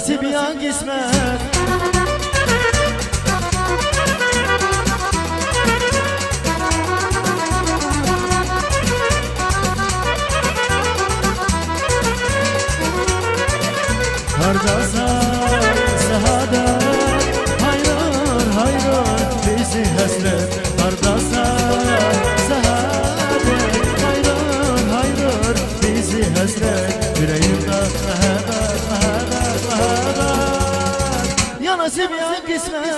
nasip ya kısmet. Hardasa saadet, hayran hayran bizi hasret. Hardasa saadet, hayran hayran bizi hasret. Yüreğimde mehabbet, mehabbet, mehabbet. Ya nasip ya kısmet.